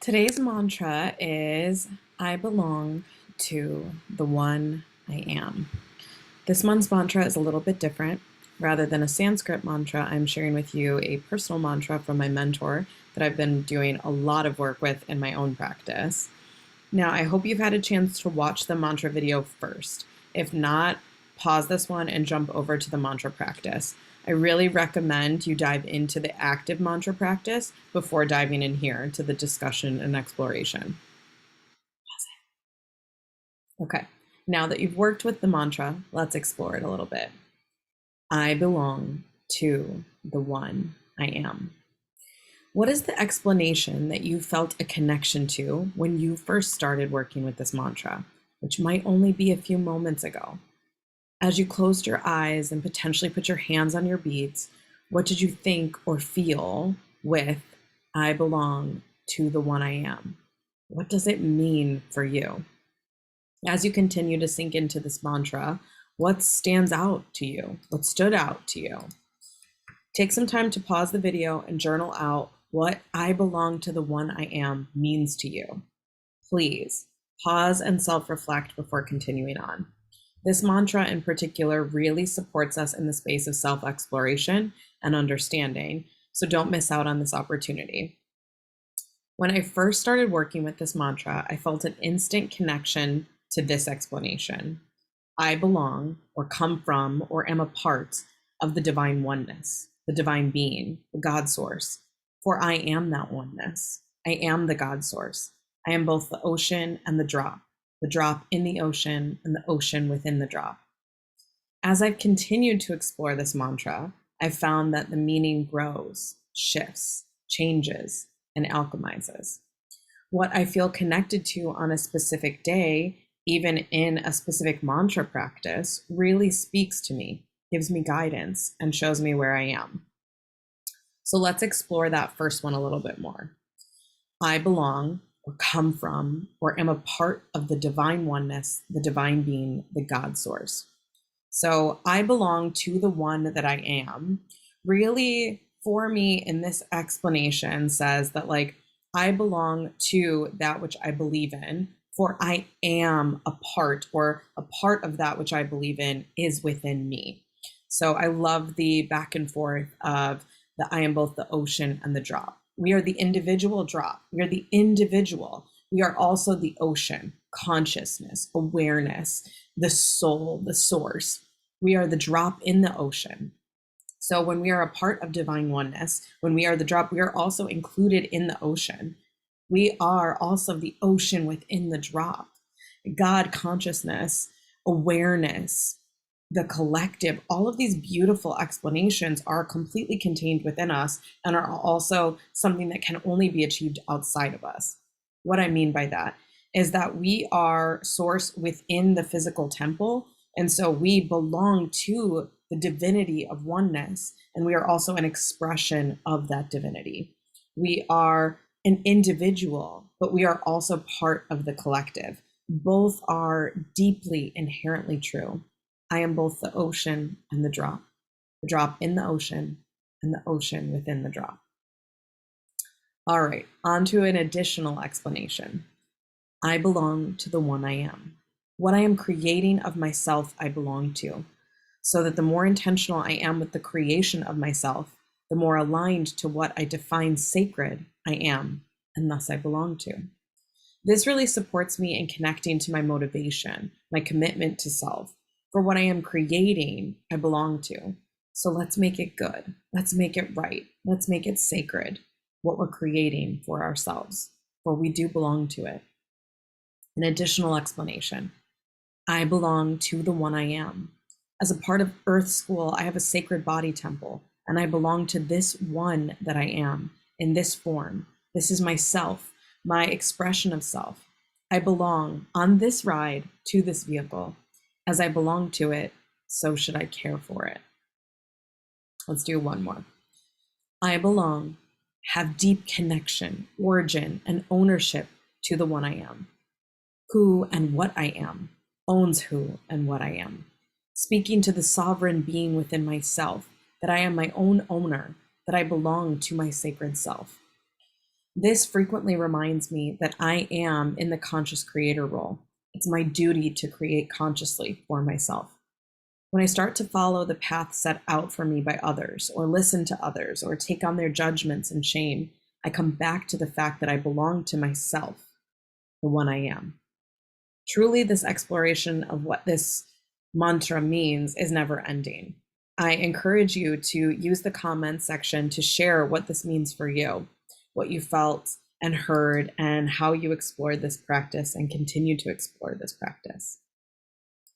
Today's mantra is I belong to the one I am. This month's mantra is a little bit different. Rather than a Sanskrit mantra, I'm sharing with you a personal mantra from my mentor that I've been doing a lot of work with in my own practice. Now, I hope you've had a chance to watch the mantra video first. If not, pause this one and jump over to the mantra practice. I really recommend you dive into the active mantra practice before diving in here to the discussion and exploration. Okay, now that you've worked with the mantra, let's explore it a little bit. I belong to the one I am. What is the explanation that you felt a connection to when you first started working with this mantra, which might only be a few moments ago? As you closed your eyes and potentially put your hands on your beads, what did you think or feel with I belong to the one I am? What does it mean for you? As you continue to sink into this mantra, what stands out to you? What stood out to you? Take some time to pause the video and journal out what I belong to the one I am means to you. Please pause and self-reflect before continuing on. This mantra in particular really supports us in the space of self-exploration and understanding, so don't miss out on this opportunity. When I first started working with this mantra, I felt an instant connection to this explanation. I belong, or come from, or am a part of the divine oneness, the divine being, the God source, for I am that oneness. I am the God source. I am both the ocean and the drop in the ocean and the ocean within the drop. As I've continued to explore this mantra, I've found that the meaning grows, shifts, changes, and alchemizes. What I feel connected to on a specific day, even in a specific mantra practice, really speaks to me, gives me guidance, and shows me where I am. So let's explore that first one a little bit more. I belong, or come from, or am a part of the divine oneness, the divine being, the God source. So I belong to the one that I am. Really, for me, in this explanation, says that I belong to that which I believe in, for I am a part, or a part of that which I believe in is within me. So I love the back and forth of that I am both the ocean and the drop. We are the individual drop. We are the individual. We are also the ocean, consciousness, awareness, the soul, the source. We are the drop in the ocean. So when we are a part of divine oneness, when we are the drop, we are also included in the ocean. We are also the ocean within the drop. God consciousness, awareness, the collective, all of these beautiful explanations are completely contained within us and are also something that can only be achieved outside of us. What I mean by that is that we are source within the physical temple. And so we belong to the divinity of oneness, and we are also an expression of that divinity. We are an individual, but we are also part of the collective. Both are deeply inherently true. I am both the ocean and the drop in the ocean and the ocean within the drop. All right, on to an additional explanation. I belong to the one I am. What I am creating of myself, I belong to, so that the more intentional I am with the creation of myself, the more aligned to what I define sacred I am, and thus I belong to. This really supports me in connecting to my motivation, my commitment to self. For what I am creating, I belong to. So let's make it good. Let's make it right. Let's make it sacred, what we're creating for ourselves, for we do belong to it. An additional explanation. I belong to the one I am. As a part of Earth School, I have a sacred body temple, and I belong to this one that I am in this form. This is myself, my expression of self. I belong on this ride to this vehicle. As I belong to it, so should I care for it. Let's do one more. I belong, have deep connection, origin, and ownership to the one I am. Who and what I am owns who and what I am. Speaking to the sovereign being within myself, that I am my own owner, that I belong to my sacred self. This frequently reminds me that I am in the conscious creator role. It's my duty to create consciously for myself. When I start to follow the path set out for me by others, or listen to others, or take on their judgments and shame, I come back to the fact that I belong to myself, the one I am. Truly, this exploration of what this mantra means is never ending. I encourage you to use the comments section to share what this means for you, what you felt and heard, and how you explored this practice and continue to explore this practice.